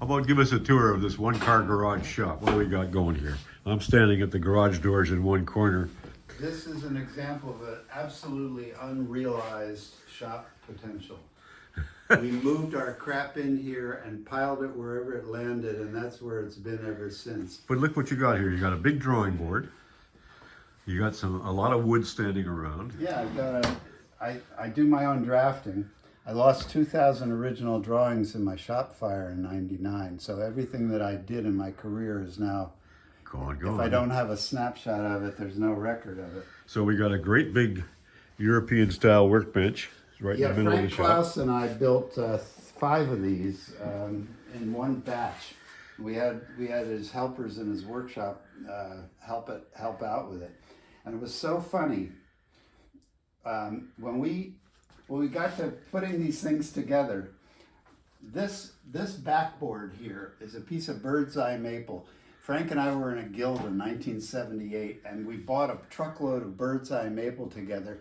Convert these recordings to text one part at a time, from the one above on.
How about give us a tour of this one-car garage shop? What do we got going here? I'm standing at the garage doors in one corner. This is an example of an absolutely unrealized shop potential. We moved our crap in here and piled it wherever it landed, and that's where it's been ever since. But look what you got here. You got a big drawing board. You got a lot of wood standing around. Yeah, I do my own drafting. I lost 2,000 original drawings in my shop fire in '99, so everything that I did in my career is now, Go if I don't have a snapshot of it, there's no record of it. So we got a great big European style workbench right in the middle of the shop. Klaus and I built 5 of these in one batch. We had his helpers in his workshop help out with it, and it was so funny when we got to putting these things together. This backboard here is a piece of bird's eye maple. Frank and I were in a guild in 1978, and we bought a truckload of bird's eye maple together.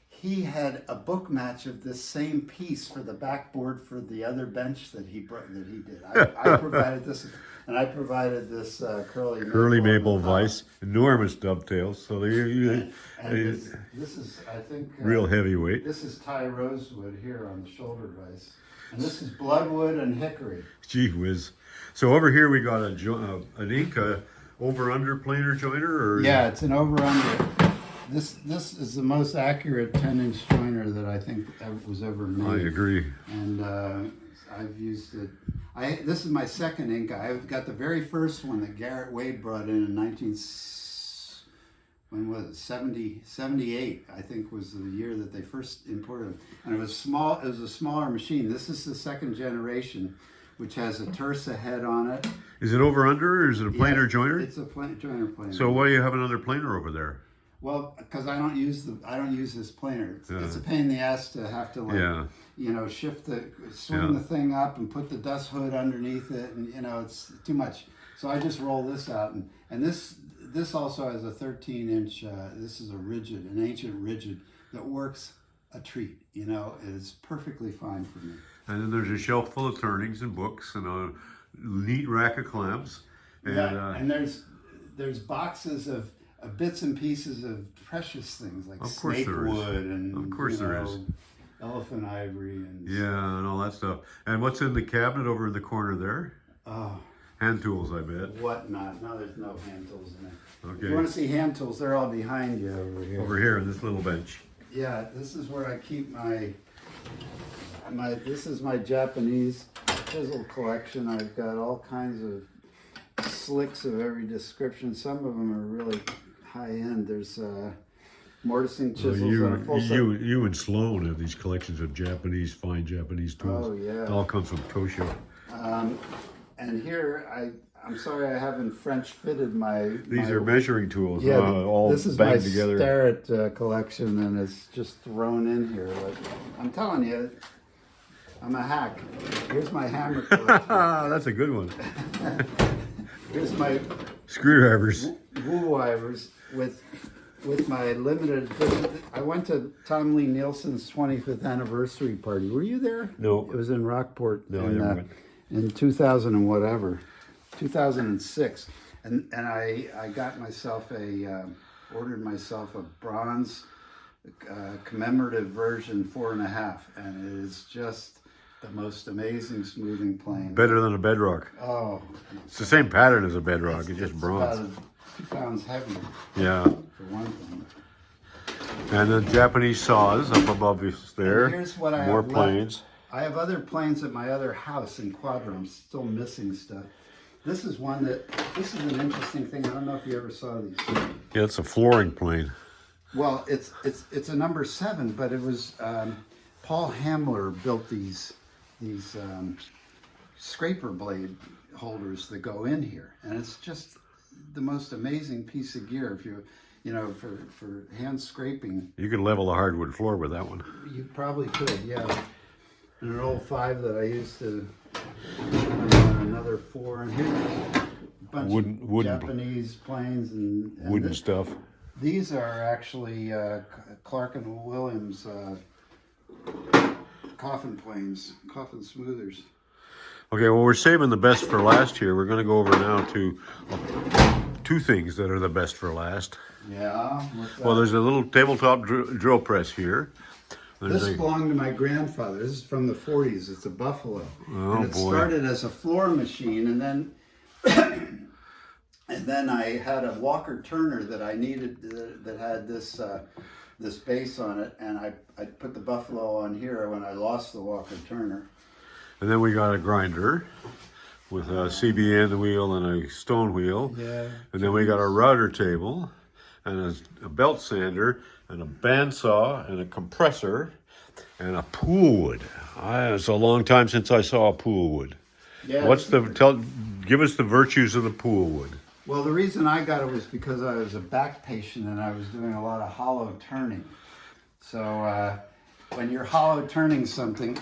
He had a book match of this same piece for the backboard for the other bench that he did. I provided this, and I provided this curly maple vise, enormous dovetails. So this is, I think, real heavyweight. This is Thai rosewood here on the shoulder vise, and this is bloodwood and hickory. Gee whiz! So over here we got an Inca over-under planer joiner, or yeah, it's an over-under. This is the most accurate 10-inch joiner that I think was ever made. I agree. And I've used it. This is my second Inca. I got the very first one that Garrett Wade brought in 78, I think was the year that they first imported them. And it was small. It was a smaller machine. This is the second generation, which has a Tersa head on it. Is it over-under, or is it a planer joiner? It's a joiner planer. So why do you have another planer over there? Well, because I don't use this planer. It's a pain in the ass to have to swing the thing up and put the dust hood underneath it, and it's too much. So I just roll this out, and this also has a 13-inch. This is an ancient rigid that works a treat. It is perfectly fine for me. And then there's a shelf full of turnings and books and a neat rack of clamps. And there's boxes of bits and pieces of precious things like snake wood and of course there is elephant ivory and and all that stuff. And what's in the cabinet over in the corner there? Oh, hand tools, I bet. Whatnot. No, there's no hand tools in it. Okay. If you want to see hand tools, they're all behind you over here. Over here in this little bench. Yeah, this is where I keep my. This is my Japanese chisel collection. I've got all kinds of slicks of every description. Some of them are really high end. There's mortising chisels. You and Sloan have these collections of fine Japanese tools. Oh yeah. It all comes from Tosho. And here I'm sorry I haven't French fitted my. These are measuring tools. Yeah, all this is banged my together. Starrett collection, and it's just thrown in here. But I'm telling you, I'm a hack. Here's my hammer collection. That's a good one. Here's my screwdrivers. Woolwivers with my limited. I went to Tom Lee Nielsen's 25th anniversary party. Were you there? No. It was in Rockport. No, I never went. In 2000 and whatever, 2006, and I got myself ordered myself a bronze commemorative version 4.5, and it is just the most amazing smoothing plane. Better than a bedrock. Oh. It's the same pattern as a bedrock, it's just bronze. About 2 pounds heavier. Yeah. For one thing. And the Japanese saws up above us there. And here's what I More have planes. Left. I have other planes at my other house in Quadra. I'm still missing stuff. This is an interesting thing. I don't know if you ever saw these. Yeah, it's a flooring plane. Well, it's a number 7, but it was Paul Hamler built these scraper blade holders that go in here, and it's just the most amazing piece of gear. If for hand scraping, you could level a hardwood floor with that one. You probably could, yeah. And an old 5 that I used to another 4, and here's a bunch of Japanese planes and wooden stuff. These are actually Clark and Williams coffin planes, coffin smoothers. Okay, well, we're saving the best for last here. We're going to go over now to two things that are the best for last. Yeah. What's that? Well, there's a little tabletop drill press here. This belonged to my grandfather. This is from the 40s. It's a Buffalo. Oh, and it boy. started as a floor machine, and then and then I had a Walker Turner that I needed that had this this base on it, and I put the Buffalo on here when I lost the Walker Turner. And then we got a grinder with a CBN wheel and a stone wheel. Yeah. And then we got a router table and a belt sander and a bandsaw and a compressor and a pool wood. It's a long time since I saw a pool wood. Yeah. Give us the virtues of the pool wood. Well, the reason I got it was because I was a back patient and I was doing a lot of hollow turning. So when you're hollow turning something,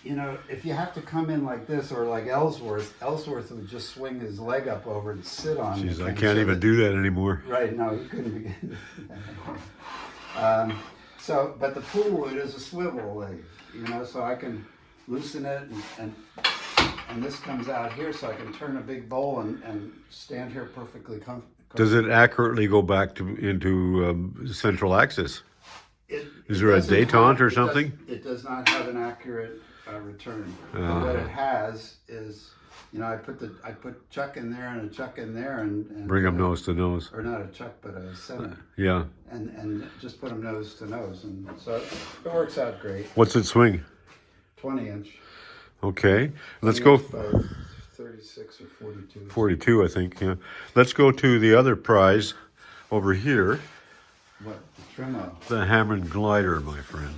you know, if you have to come in like this or like Ellsworth would just swing his leg up over and sit on it. Jeez, I can't even do that anymore. Right, no, he couldn't begin. But the pool wood is a swivel lathe, you know, so I can loosen it and this comes out here so I can turn a big bowl and stand here perfectly comfortable. Does it accurately go back into central axis? Is there a doesn't detente or it something? It does not have an accurate return. But what it has is, you know, I put chuck in there and a chuck in there and Bring them nose to nose. or not a chuck but a center. Yeah. And just put them nose to nose, and so it works out great. What's it swing? 20-inch. Okay. Let's go. 36 or 42. 42, I think. Yeah. Let's go to the other prize over here. What? The Trimo. The Hammond glider, my friend.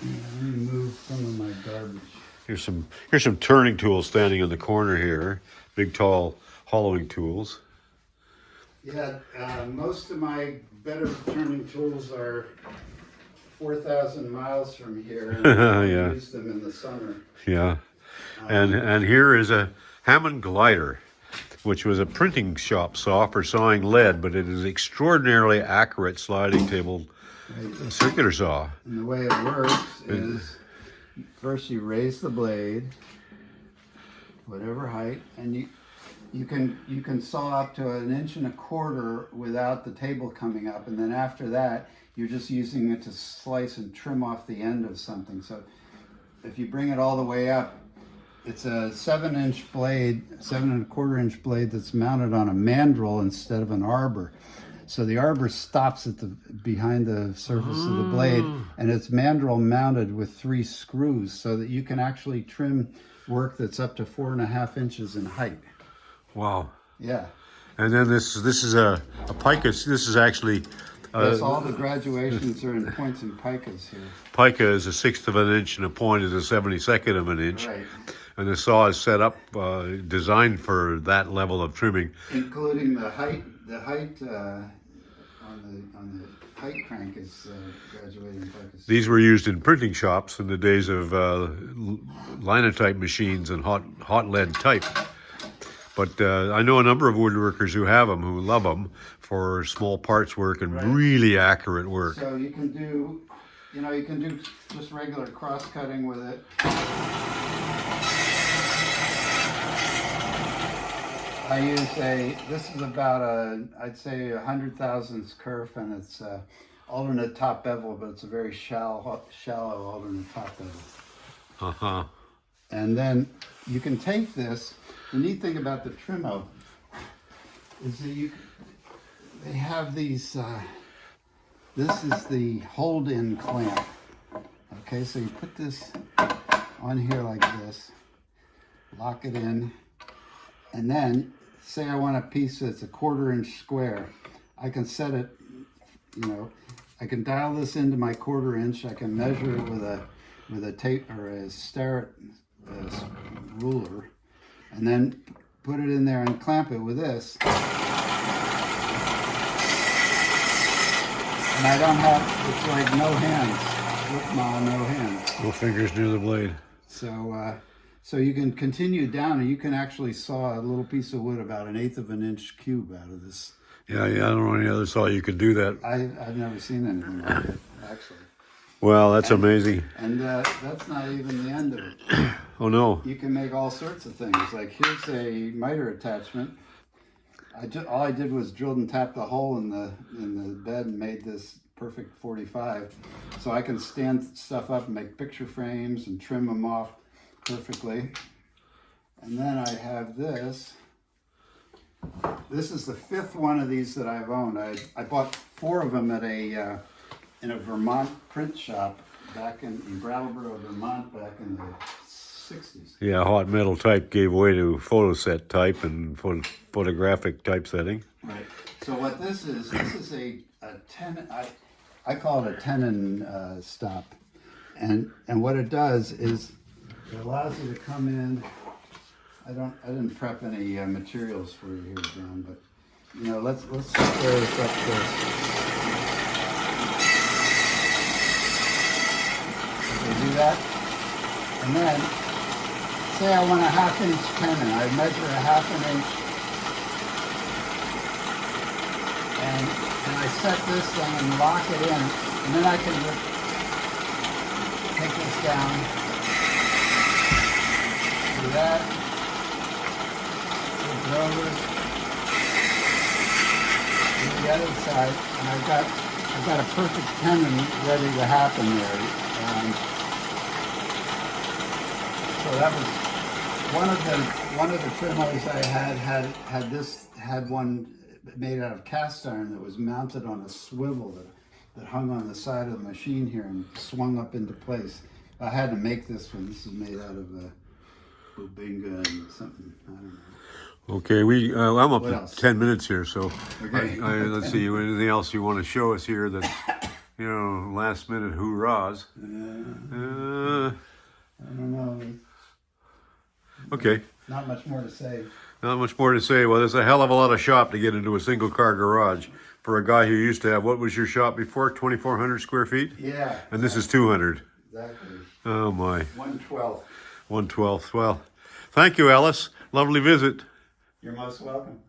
Let me move some of my garbage. Here's some turning tools standing in the corner here. Big, tall hollowing tools. Yeah, most of my better turning tools are 4,000 miles from here, and I Yeah. use them in the summer. Yeah. And here is a Hammond glider, which was a printing shop saw for sawing lead, but it is extraordinarily accurate sliding table circular saw. And the way it works is first you raise the blade, whatever height, and you can saw up to 1.25 inches without the table coming up, and then after that you're just using it to slice and trim off the end of something. So if you bring it all the way up, it's a 7-inch blade, 7.25-inch blade that's mounted on a mandrel instead of an arbor. So the arbor stops at behind the surface of the blade, and it's mandrel mounted with 3 screws, so that you can actually trim work that's up to 4.5 inches in height. Wow. Yeah. And then this is a pica. This is actually Yes, all the graduations are in points and picas here. pica is 1/6 of an inch and a point is 1/72 of an inch. Right. And the saw is set up, designed for that level of trimming. Including the height on the height crank is graduating picas. These were used in printing shops in the days of linotype machines and hot lead type. But I know a number of woodworkers who have them, who love them for small parts work and really accurate work. So you can do, you can do just regular cross cutting with it. I use this is about I'd say 100 thousandths kerf, and it's alternate top bevel, but it's a very shallow alternate top bevel. Uh-huh. And then you can take this. The neat thing about the Trimo is that they have these, this is the hold-in clamp. Okay, so you put this on here like this, lock it in, and then say I want a piece that's 1/4 inch square. I can set it, I can dial this into my 1/4 inch. I can measure it with a tape or a starret ruler, and then put it in there and clamp it with this. And I don't have, it's like no hands, no hands. No fingers near the blade. So you can continue down, and you can actually saw a little piece of wood about 1/8 of an inch cube out of this. Yeah, I don't know any other saw you could do that. I've never seen anything like it, actually. Wow, that's amazing. And that's not even the end of it. Oh no. You can make all sorts of things. Like here's a miter attachment. All I did was drilled and tapped a hole in the bed and made this perfect 45. So I can stand stuff up and make picture frames and trim them off perfectly. And then I have this. This is the 5th one of these that I've owned. I bought 4 of them at in a Vermont print shop back in Brattleboro, Vermont, back in the 60s. Yeah, hot metal type gave way to photoset type and photographic typesetting. Right. So what this is a tenon. I call it a tenon stop, and what it does is it allows you to come in. I didn't prep any materials for you here, John, but you know, let's square this up first. Okay, do that, and then say I want a 1/2 inch tenon. I measure a 1/2 inch, and I set this down and lock it in, and then I can take this down, do that, flip it over, do the other side, and I've got a perfect tenon ready to happen there. So that was one of the trimmers I had one made out of cast iron that was mounted on a swivel that hung on the side of the machine here and swung up into place. I had to make this one. This is made out of bubinga and something. I don't know. Okay, I'm up What to else? 10 minutes here, so Okay. let's see, anything else you want to show us here that's, you know, last minute hoorahs? I don't know. Okay, Not much more to say. not much more to say. Well, there's a hell of a lot of shop to get into a single car garage for a guy who used to have, what was your shop before, 2,400 square feet? Yeah. And this is 200. Exactly. Oh my. 1/12. 1/12. Well, thank you, Ellis. Lovely visit. You're most welcome.